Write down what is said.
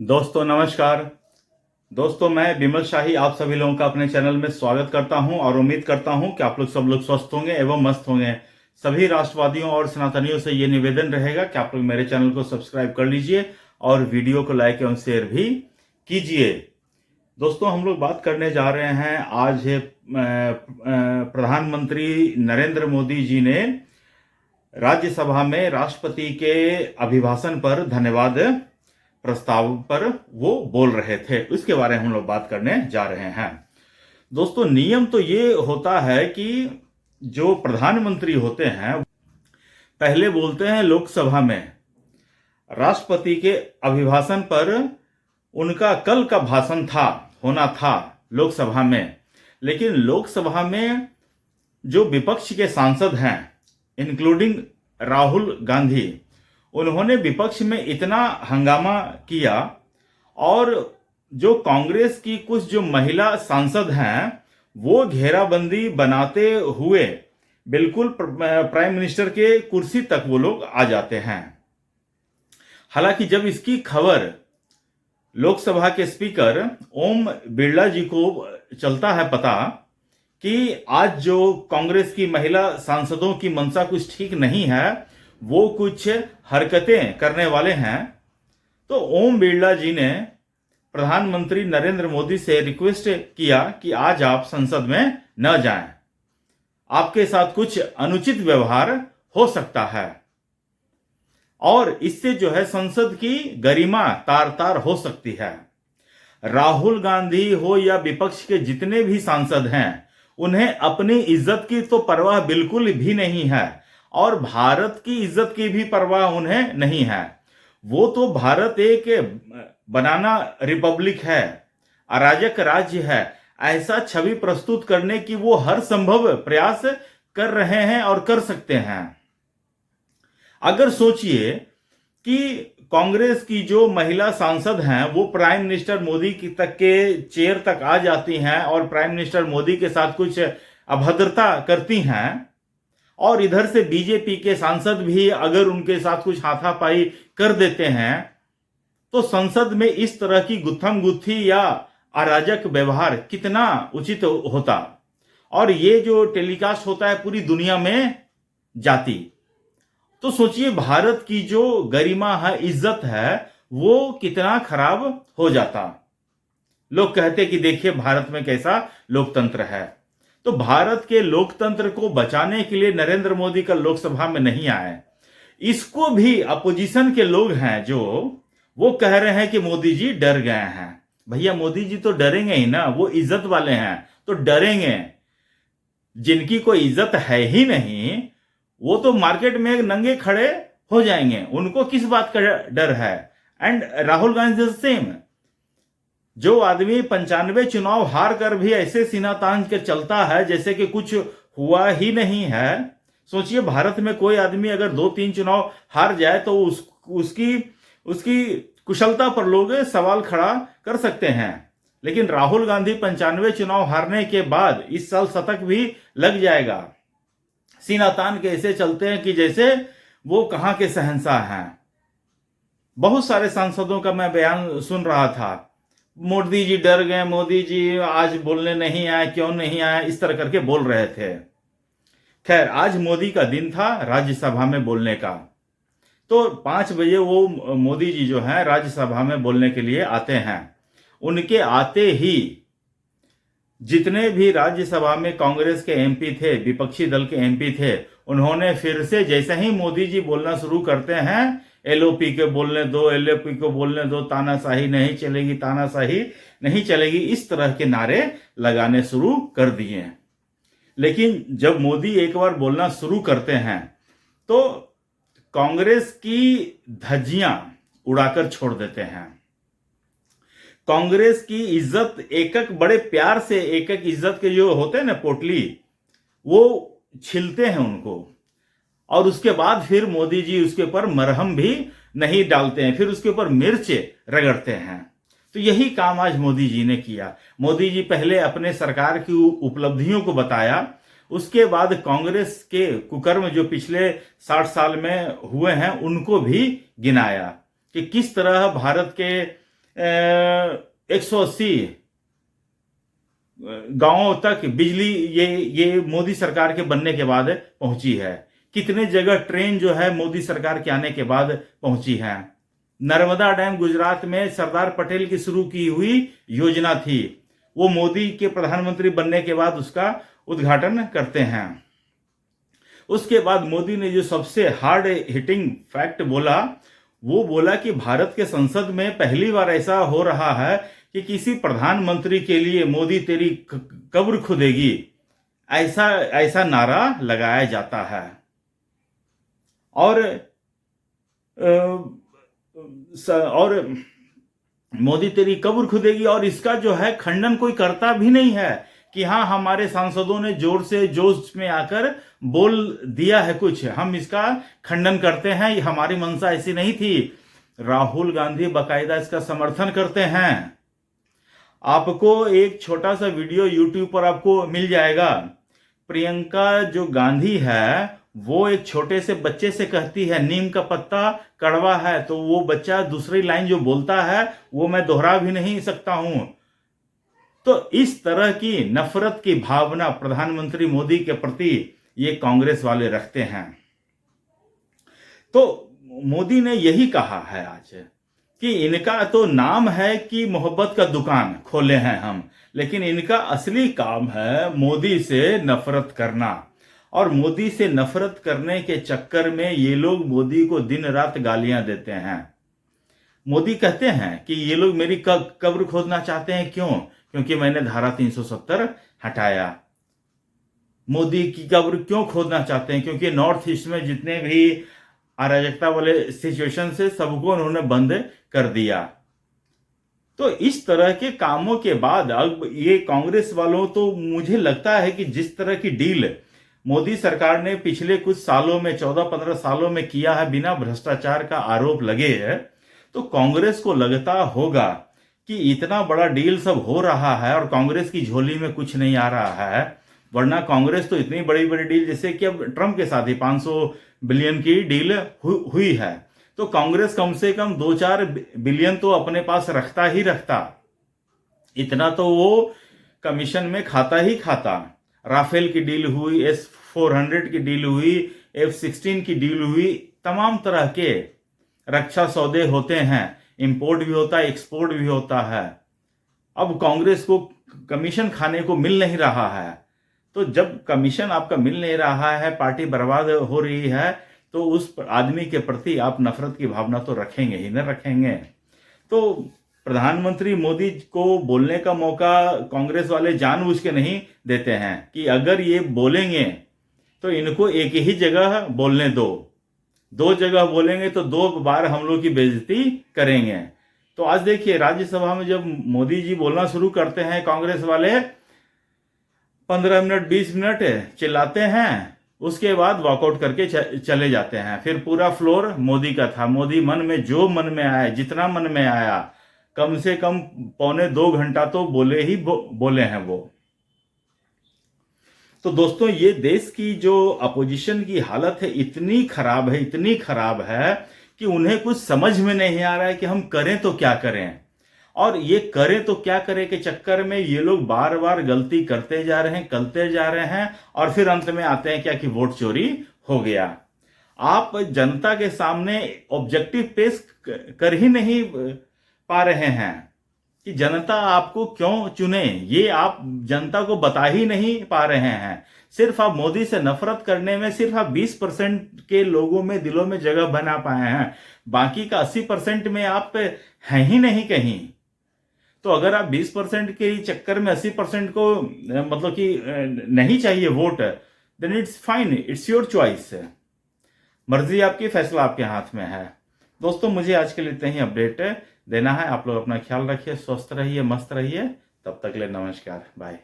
दोस्तों नमस्कार। दोस्तों मैं विमल शाही आप सभी लोगों का अपने चैनल में स्वागत करता हूं और उम्मीद करता हूं कि आप लोग सब लोग स्वस्थ होंगे एवं मस्त होंगे। सभी राष्ट्रवादियों और सनातनियों से ये निवेदन रहेगा कि आप लोग मेरे चैनल को सब्सक्राइब कर लीजिए और वीडियो को लाइक एवं शेयर भी कीजिए। दोस्तों हम लोग बात करने जा रहे हैं आज प्रधानमंत्री नरेंद्र मोदी जी ने राज्यसभा में राष्ट्रपति के अभिभाषण पर धन्यवाद प्रस्ताव पर वो बोल रहे थे, उसके बारे में हम लोग बात करने जा रहे हैं। दोस्तों नियम तो ये होता है कि जो प्रधानमंत्री होते हैं पहले बोलते हैं लोकसभा में, राष्ट्रपति के अभिभाषण पर उनका कल का भाषण होना था लोकसभा में, लेकिन लोकसभा में जो विपक्ष के सांसद हैं इंक्लूडिंग राहुल गांधी, उन्होंने विपक्ष में इतना हंगामा किया और जो कांग्रेस की कुछ जो महिला सांसद हैं वो घेराबंदी बनाते हुए बिल्कुल प्राइम मिनिस्टर के कुर्सी तक वो लोग आ जाते हैं। हालांकि जब इसकी खबर लोकसभा के स्पीकर ओम बिरला जी को चलता है पता कि आज जो कांग्रेस की महिला सांसदों की मंशा कुछ ठीक नहीं है, वो कुछ हरकतें करने वाले हैं, तो ओम बिरला जी ने प्रधानमंत्री नरेंद्र मोदी से रिक्वेस्ट किया कि आज आप संसद में न जाएं, आपके साथ कुछ अनुचित व्यवहार हो सकता है और इससे जो है संसद की गरिमा तार तार हो सकती है। राहुल गांधी हो या विपक्ष के जितने भी सांसद हैं उन्हें अपनी इज्जत की तो परवाह बिल्कुल भी नहीं है और भारत की इज्जत की भी परवाह उन्हें नहीं है। वो तो भारत एक बनाना रिपब्लिक है, अराजक राज्य है, ऐसा छवि प्रस्तुत करने की वो हर संभव प्रयास कर रहे हैं और कर सकते हैं। अगर सोचिए कि कांग्रेस की जो महिला सांसद हैं वो प्राइम मिनिस्टर मोदी की तक के चेयर तक आ जाती हैं और प्राइम मिनिस्टर मोदी के साथ कुछ अभद्रता करती हैं और इधर से बीजेपी के सांसद भी अगर उनके साथ कुछ हाथापाई कर देते हैं, तो संसद में इस तरह की गुत्थम गुत्थी या अराजक व्यवहार कितना उचित होता और ये जो टेलीकास्ट होता है पूरी दुनिया में जाती, तो सोचिए भारत की जो गरिमा है, इज्जत है, वो कितना खराब हो जाता। लोग कहते कि देखिए भारत में कैसा लोकतंत्र है। तो भारत के लोकतंत्र को बचाने के लिए नरेंद्र मोदी का लोकसभा में नहीं आए, इसको भी अपोजिशन के लोग हैं जो वो कह रहे हैं कि मोदी जी डर गए हैं। भैया मोदी जी तो डरेंगे ही ना, वो इज्जत वाले हैं तो डरेंगे। जिनकी कोई इज्जत है ही नहीं वो तो मार्केट में नंगे खड़े हो जाएंगे, उनको किस बात का डर है। एंड राहुल गांधी सेम, जो आदमी 95 चुनाव हार कर भी ऐसे सीना तान कर चलता है जैसे कि कुछ हुआ ही नहीं है। सोचिए भारत में कोई आदमी अगर 2-3 चुनाव हार जाए तो उसकी कुशलता पर लोग सवाल खड़ा कर सकते हैं, लेकिन राहुल गांधी 95 चुनाव हारने के बाद इस साल शतक भी लग जाएगा। सीना तान के ऐसे चलते हैं कि जैसे वो कहां के शहंशाह हैं। बहुत सारे सांसदों का मैं बयान सुन रहा था, मोदी जी डर गए, मोदी जी आज बोलने नहीं आए, क्यों नहीं आए, इस तरह करके बोल रहे थे। खैर आज मोदी का दिन था राज्यसभा में बोलने का, तो 5 बजे वो मोदी जी जो हैं राज्यसभा में बोलने के लिए आते हैं। उनके आते ही जितने भी राज्यसभा में कांग्रेस के एमपी थे, विपक्षी दल के एमपी थे, उन्होंने फिर से जैसे ही मोदी जी बोलना शुरू करते हैं, एलओपी के बोलने दो, एलओपी को बोलने दो, तानाशाही नहीं चलेगी, तानाशाही नहीं चलेगी, इस तरह के नारे लगाने शुरू कर दिए। लेकिन जब मोदी एक बार बोलना शुरू करते हैं तो कांग्रेस की धज्जियां उड़ाकर छोड़ देते हैं। कांग्रेस की इज्जत एक एक बड़े प्यार से एक एक इज्जत के जो होते हैं ना पोटली, वो छिलते हैं उनको और उसके बाद फिर मोदी जी उसके ऊपर मरहम भी नहीं डालते हैं, फिर उसके ऊपर मिर्च रगड़ते हैं। तो यही काम आज मोदी जी ने किया। मोदी जी पहले अपने सरकार की उपलब्धियों को बताया, उसके बाद कांग्रेस के कुकर्म जो पिछले 60 साल में हुए हैं उनको भी गिनाया कि किस तरह भारत के 180 गांवों तक बिजली ये मोदी सरकार के बनने के बाद पहुंची है। कितने जगह ट्रेन जो है मोदी सरकार के आने के बाद पहुंची है। नर्मदा डैम गुजरात में सरदार पटेल की शुरू की हुई योजना थी, वो मोदी के प्रधानमंत्री बनने के बाद उसका उद्घाटन करते हैं। उसके बाद मोदी ने जो सबसे हार्ड हिटिंग फैक्ट बोला, वो बोला कि भारत के संसद में पहली बार ऐसा हो रहा है कि किसी प्रधानमंत्री के लिए मोदी तेरी कब्र खुदेगी ऐसा नारा लगाया जाता है। और मोदी तेरी कब्र खुदेगी, और इसका जो है खंडन कोई करता भी नहीं है कि हाँ हमारे सांसदों ने जोर से जोश में आकर बोल दिया है कुछ, हम इसका खंडन करते हैं, ये हमारी मंशा ऐसी नहीं थी। राहुल गांधी बाकायदा इसका समर्थन करते हैं। आपको एक छोटा सा वीडियो यूट्यूब पर आपको मिल जाएगा। प्रियंका जो गांधी है वो एक छोटे से बच्चे से कहती है नीम का पत्ता कड़वा है, तो वो बच्चा दूसरी लाइन जो बोलता है वो मैं दोहरा भी नहीं सकता हूं। तो इस तरह की नफरत की भावना प्रधानमंत्री मोदी के प्रति ये कांग्रेस वाले रखते हैं। तो मोदी ने यही कहा है आज कि इनका तो नाम है कि मोहब्बत का दुकान खोले हैं हम, लेकिन इनका असली काम है मोदी से नफरत करना। और मोदी से नफरत करने के चक्कर में ये लोग मोदी को दिन रात गालियां देते हैं। मोदी कहते हैं कि ये लोग मेरी कब्र खोदना चाहते हैं। क्यों? क्योंकि मैंने धारा 370 हटाया। मोदी की कब्र क्यों खोदना चाहते हैं? क्योंकि नॉर्थ ईस्ट में जितने भी अराजकता वाले सिचुएशन से सबको उन्होंने बंद कर दिया। तो इस तरह के कामों के बाद अब ये कांग्रेस वालों, तो मुझे लगता है कि जिस तरह की डील मोदी सरकार ने पिछले कुछ सालों में 14-15 सालों में किया है बिना भ्रष्टाचार का आरोप लगे है, तो कांग्रेस को लगता होगा कि इतना बड़ा डील सब हो रहा है और कांग्रेस की झोली में कुछ नहीं आ रहा है। वरना कांग्रेस तो इतनी बड़ी बड़ी डील, जैसे कि अब ट्रंप के साथ ही 500 बिलियन की डील हुई है, तो कांग्रेस कम से कम 2-4 बिलियन तो अपने पास रखता ही रखता। इतना तो वो कमीशन में खाता ही खाता। राफेल की डील हुई, S-400 की डील हुई, F-16 की डील हुई, तमाम तरह के रक्षा सौदे होते हैं, इंपोर्ट भी होता है, एक्सपोर्ट भी होता है। अब कांग्रेस को कमीशन खाने को मिल नहीं रहा है, तो जब कमीशन आपका मिल नहीं रहा है, पार्टी बर्बाद हो रही है, तो उस आदमी के प्रति आप नफरत की भावना तो रखेंगे ही ना रखेंगे। तो प्रधानमंत्री मोदी को बोलने का मौका कांग्रेस वाले जानबूझ के नहीं देते हैं कि अगर ये बोलेंगे तो इनको एक ही जगह बोलने दो, 2 जगह बोलेंगे तो 2 बार हम लोग की बेइज्जती करेंगे। तो आज देखिए राज्यसभा में जब मोदी जी बोलना शुरू करते हैं, कांग्रेस वाले 15 मिनट 20 मिनट चिल्लाते हैं, उसके बाद वॉकआउट करके चले जाते हैं। फिर पूरा फ्लोर मोदी का था। मोदी मन में जो मन में आया, जितना मन में आया, कम से कम 1.25-2 घंटा तो बोले ही बोले हैं वो। तो दोस्तों ये देश की जो अपोजिशन की हालत है इतनी खराब है, इतनी खराब है कि उन्हें कुछ समझ में नहीं आ रहा है कि हम करें तो क्या करें। और ये करें तो क्या करें के चक्कर में ये लोग बार बार गलती करते जा रहे हैं और फिर अंत में आते हैं क्या कि वोट चोरी हो गया। आप जनता के सामने ऑब्जेक्टिव पेश कर ही नहीं पा रहे हैं कि जनता आपको क्यों चुने, ये आप जनता को बता ही नहीं पा रहे हैं। सिर्फ आप मोदी से नफरत करने में सिर्फ आप 20% के लोगों में दिलों में जगह बना पाए हैं, बाकी का 80% में आप हैं ही नहीं कहीं। तो अगर आप 20% के चक्कर में 80% को मतलब कि नहीं चाहिए vote, then it's fine, it's your choice. मर्जी आपकी, फैसला आपके हाथ में है। दोस्तों मुझे आज के लिए इतना ही अपडेट देना है। आप लोग अपना ख्याल रखिए, स्वस्थ रहिए, मस्त रहिए। तब तक ले नमस्कार, बाय।